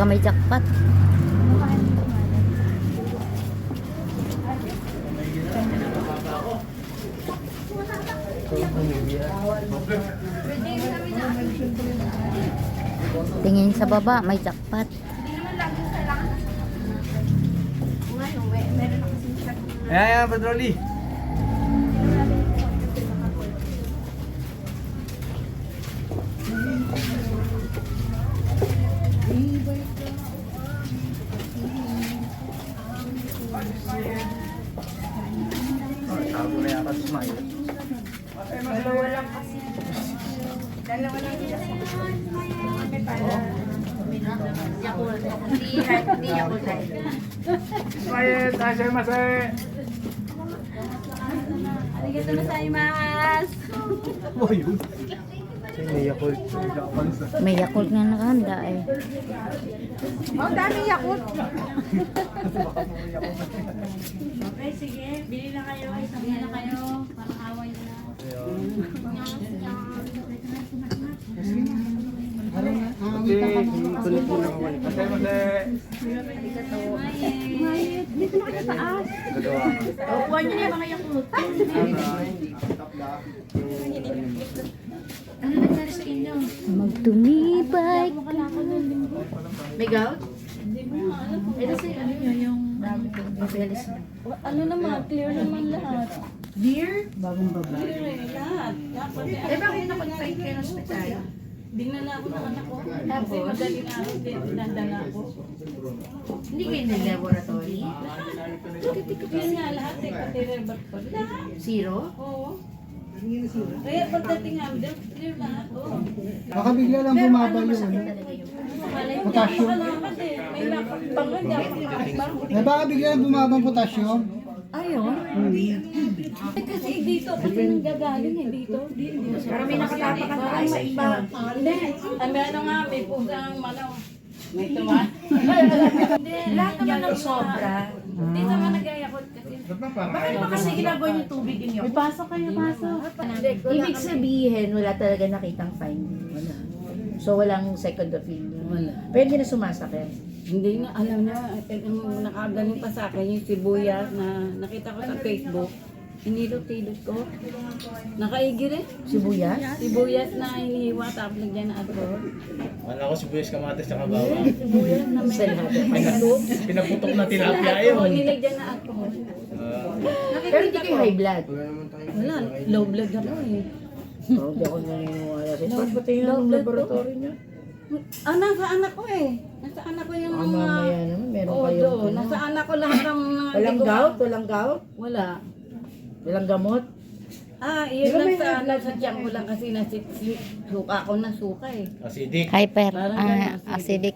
Baka may jackpot. Tingin sa baba, may jackpot. Ayan, Patroli. Tago na yata si Maya. Dalawa lang kasi. Dalawa lang kasi. Yakult. Hindi Yakult. Maya, tasya masay. Arigato gozaimasu. Oh, yun. May Yakult. May Yakult nga nakahanda eh. Oh, dami Yakult. Okay, sige. Bili na kayo. Bili na kayo. Parang away na. Kulit mo lang wala. Masay, masay. Mayet. Dito na kayo sa taas. Upuan niyo na yung mga Yakult. Ano nangyari sa inyo? Magtumibay. May gout? Hindi mo nga alam. Eh, kasi ano yun, yung papeles mo. Ano naman, clear naman lahat. Dear? Bagong baba. Clear eh, lahat. Dapat Eh, bakit nakon-fight kayo ng ospital? dinala ako ng anak ko. Kasi madali na ako, dinadala ako. Hindi kayo nag-laboratory? Yun nga lahat eh, pati rebot ko. Lahat. Zero? Oo. Kaya pagdating namin, clear lahat. Oo. Baka bigla lang bumaba Ano yun. masakit talaga yung Malay mo, Potassium. makalakad eh. May lakad pa nga, di ako makakabang. Baka bigla lang bumaba ang potassium. Ayun. Kasi dito, kasi nanggagaling eh, dito. Dito. Parang may nakatapak ang tayo sa inyo. Hindi. May ano nga, may pugang manaw. May tuwan. Hindi, Lahat naman ng sobra. Hindi naman nag-ayakot kasi. Bakit ba kasi ginagawa yung tubig inyo? May pasok kayo, pasok. Ibig sabihin, wala talaga nakitang finding. Wala. So, walang second opinion. Wala. Pero hindi na sumasakit. Hindi na, alam niya, yung nakagaling pa sa akin, yung sibuyas na nakita ko sa Facebook, hinilot-hilot ko. Nakaigi rin. Sibuyas. Sibuyas na hinihiwa, tapos lagyan na atro. Wala ko sibuyas, kamatis, tsaka bawang. Sibuyas na may Salado. Pinaputok na tilapia Oo, yun. nilagyan na atro. Pero hindi kayo high blood. Wala, low blood ako eh. Oh, hindi ako naniniwala. Ba't pati Low yung blood laboratory niya? Ah, nasa anak ko eh. Nasa anak ko yung Ah, mga... mamaya naman, meron Oo, kayong... doon. Nasa anak ko lahat ng mga... Walang gout? Walang gout? Wala. Walang gamot? Ah, yun lang sa ano, sa tiyan ko lang kasi suka ako na suka eh. Acidic. Hyper. Parang ganun, Acidic.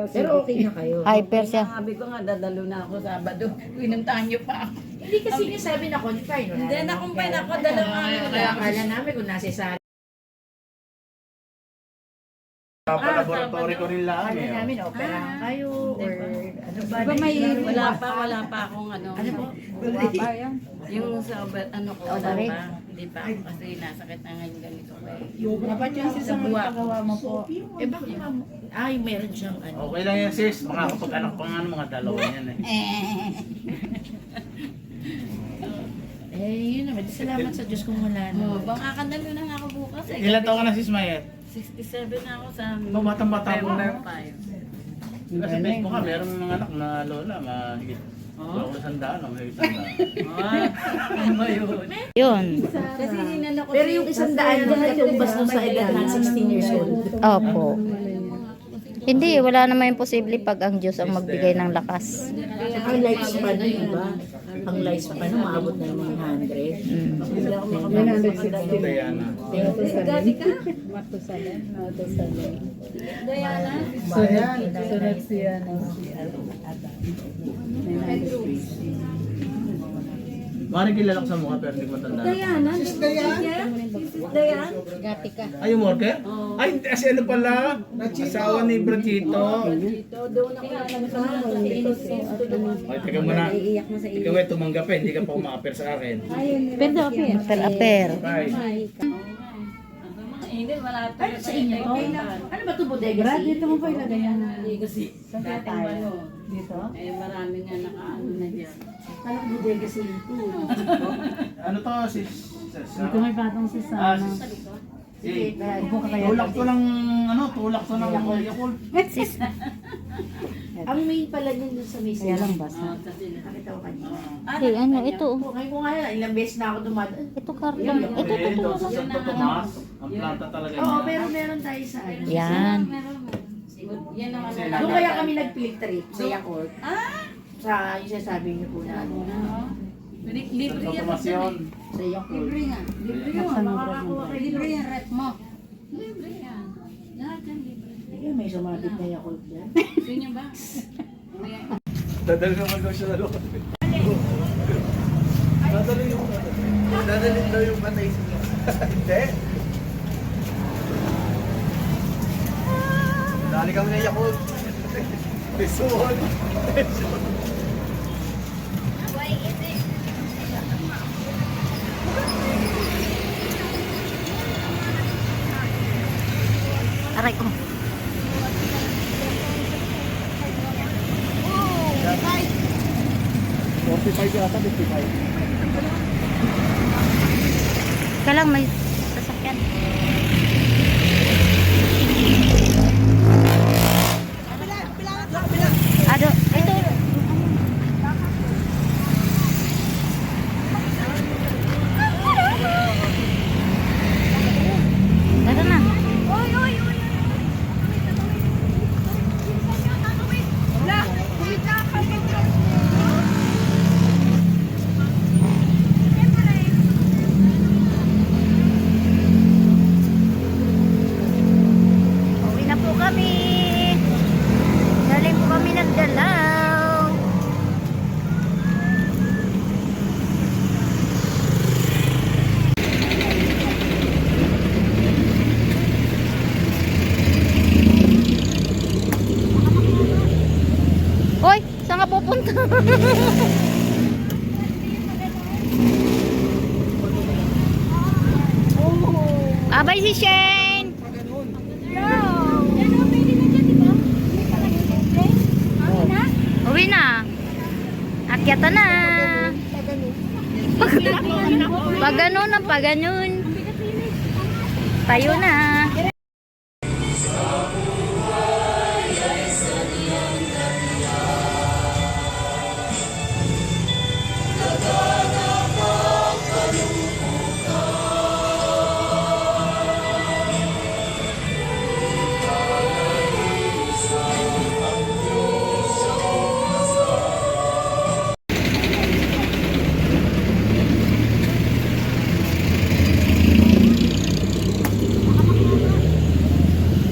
Pero okay na kayo. Hyper siya. Sabi ko nga, dadalo na ako Sabado. Pinuntahan niyo pa ako. Hindi kasi niya sabi na confine. Hindi, nakumpay na ako, dalawang ano Kaya lang. akala namin kung nasa sala. Laboratory ko rin lang Akala eh. namin operahan kayo or ano ba? Diba may wala pa akong ano. Ano po? Yung sa ano ko, wala Sorry. pa. Hindi pa ako kasi nasakit na ngayon ganito ko eh. Dapat yung sa buwa ko. mo po. Eh bakit ay meron siyang ano. Okay lang yan sis, makakapag-anak pa nga ng mga dalawa yan eh. Yun naman. Salamat sa Diyos kung wala Oh, na. baka kandalo na nga ako bukas eh. Ilan taon ka na sis Mayet? 67 na ako sa Oh, batang-bata mo. November 5. Kasi Facebook ka, meron mga anak na lola, mahigit. Wala ko sandaan, mahigit sandaan. Ano ba yun? Yun. Kasi hinano ko Pero yung 100 nagkatumbas nung sa edad ng 16 years old. Opo. Hindi, wala naman imposible pag ang Diyos ang magbigay ng lakas. Ang lifespan na yun ba? Ang lifespan na maabot na naman 100. Hindi ako makapagpapandalo. Diana. Gati ka? Diana? Sunod siya. Maring kilala ko sa mukha pero hindi ko matandaan. Diana? Sis Diana? Diana? Gati ka. Ay, yung worker? Ay, kasi ano pala? Asawa ni Brachito. Dito, doon ako nagsama sa innocent to naman. Ay, teka muna. Ikaw ay tumanggap eh, hindi ka pa uma-appear sa akin. Pero aper. Bye. Hindi, wala Ano sa inyo to? Ano ba ito, bodega? Brad, dito mo pa ilagay yan. Hindi kasi dating ano, Dito? marami nga nakaano na dyan. Kala ko bodega sa ito. Ano to, sis? Dito may batang si Ah, Sana. sis. Sige, Upo ka kaya. Tulak to ng, tulak to ng Yakult. Sis, ang main pala niyan dun sa mesa. Kaya lang basta. Kasi Nakita ko kanina. hey, ano, ito. Ngayon ko nga yan, ilang beses na ako dumadaan. Ito, karton. Ito, Eh, ito. doon sa Santo Tomas, ang planta talaga Oo, niya. pero meron tayo sa ano. Yan. yan ang ano. Doon kaya kami nag-field trip sa Yakult. Sa yung sinasabi niyo po na ano. Libre Santo yan. Tomas yun. Sa Yakult. Libre nga. Libre yun. Buksan mo, Brad, Makakakuha mo. kayo. Libre yan, rep mo. Libre yan. Lahat yan libre. Ay, may sumabit na Yakult dyan. Gusto niyo ba? Dadali naman daw siya na loob. Dadalhin daw yung patay siya. Hindi. Dali kami na Yakult. Pisuon. Aray ko. Kaya lang may sasakyan. Ado, ito. Ito na. Uwi na po kami. Galing po kami nagdalaw. Hoy, saan ka pupunta? Abay si Shane. Uwi na. Akyatan na. Pag ganun na, pag ganun. Tayo na.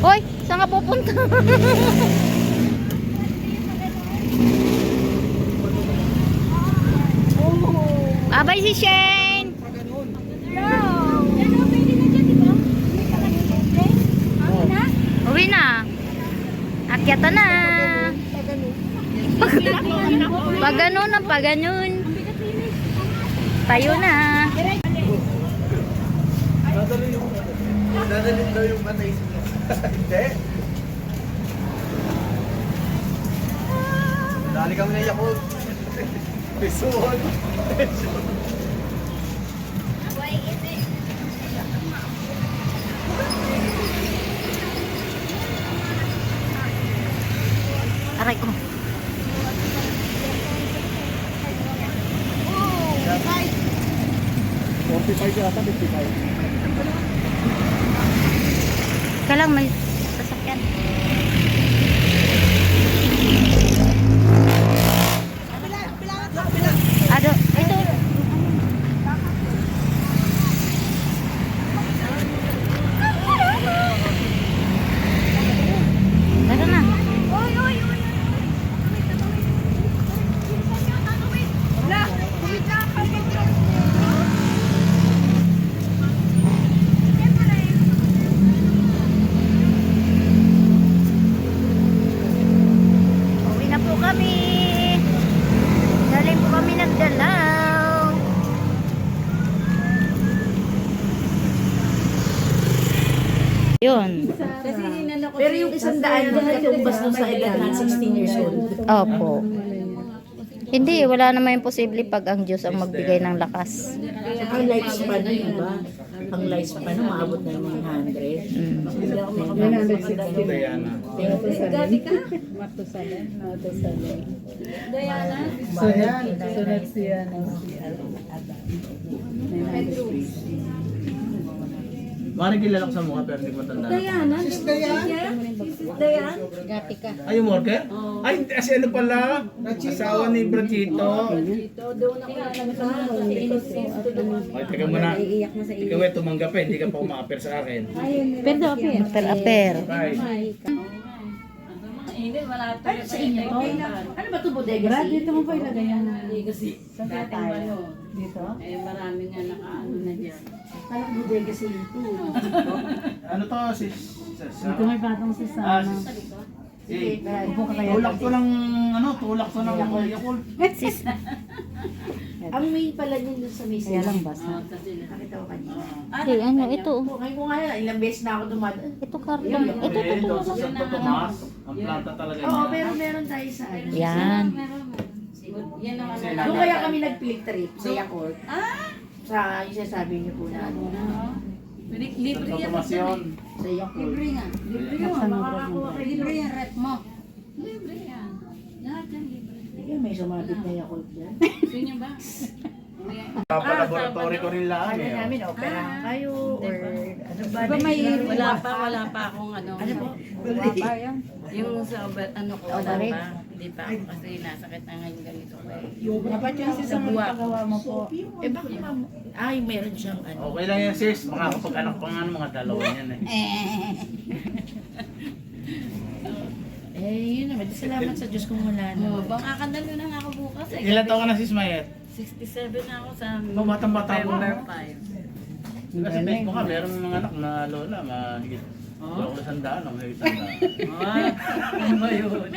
Hoy, saan ka pupunta? Abay si Shane. Uwi na. Akyatan na. Pag ganun na, pag ganun. Tayo na. Dadalhin daw yung patay siya. Hindi. Dali kami na Yakult. Pisuon. Aray ko. Kaya lang may sasakyan. Ado, ito. Ito na. Yun. Kasi hinala ko Pero yung 100 doon katumbas nung sa edad na 16 years old. Opo. Hindi, wala naman imposible pag ang Diyos ang magbigay ng lakas. Ang lifespan ng iba. Ang lifespan na maabot na yung 100. Hindi ako Diana. Diana? Sunod siya. Mari kilala ko sa mukha pero hindi ko matanda. Diana? Sis Diana? Ay, yung worker? Ay, kasi ano pala? Asawa ni Brachito. Dito, doon ako nagkakaroon sa inisip doon. Ay, teka muna. Ikaw ay tumanggap eh, hindi ka pa umaaper sa akin. Pero aper. Bye. Hindi, wala ito. Sa inyo to? Ano ba ito bodega? Brad, dito mo pa ilagay yan. Hindi kasi dating ano. Dito? Eh, marami nga nakaano na dyan. Parang bodega sa ito. Ano to, sis? Dito may batang si Ah, Sana. Eh, Upo ka kaya. tulak to ng, ano, tulak to ng Yakult. Ang main pala niyan dun sa may Kaya lang basta. Sa sila. Nakita ko kanina. Hindi, ano, ito. Ngayon ko nga yan, ilang beses na ako dumadaan. Ito karton. Ito, Eh, ito. doon sa Santo Tomas, ang planta talaga niya. Oo, pero meron tayo sa ano. Yan. Yan ang ano. Doon kaya kami nag-field trip sa Yakult. Sa yung sinasabi niyo po na ano. Libre Santo yan. Tomas yun. Sa Yakult. Libre nga. Libre yun. Makakakuha kayo. Libre yan, rep mo. Libre yan. Lahat yan libre. Ayun, may sumabit na Yakult dyan. Ganyan ba? Papa-laboratory ko rin lang Ano eh. namin, opera kayo or ano ba? Diba may wala pa akong ano. Ano po? Yung sa ano ko, wala Ovary? pa. Hindi pa ako kasi nasakit na ngayon ganito. Dapat yung Sa buwa. pagawa mo po. Eh bakit ma'am? Ay, meron siyang ano. Okay lang yan sis, makakapag-anak pa nga ng mga dalawa yan eh. Eh, yun naman. Salamat sa Diyos kung wala na. Oh, baka kakandalo na nga ako bukas. Eh. Ilan taon ka na sis Mayet? 67 na ako sa No, batang-bata mo. November 5. Kasi Facebook ka, merong mga anak na lola, mahigit. Wala ko 100, mahigit 100. Ano ba yun?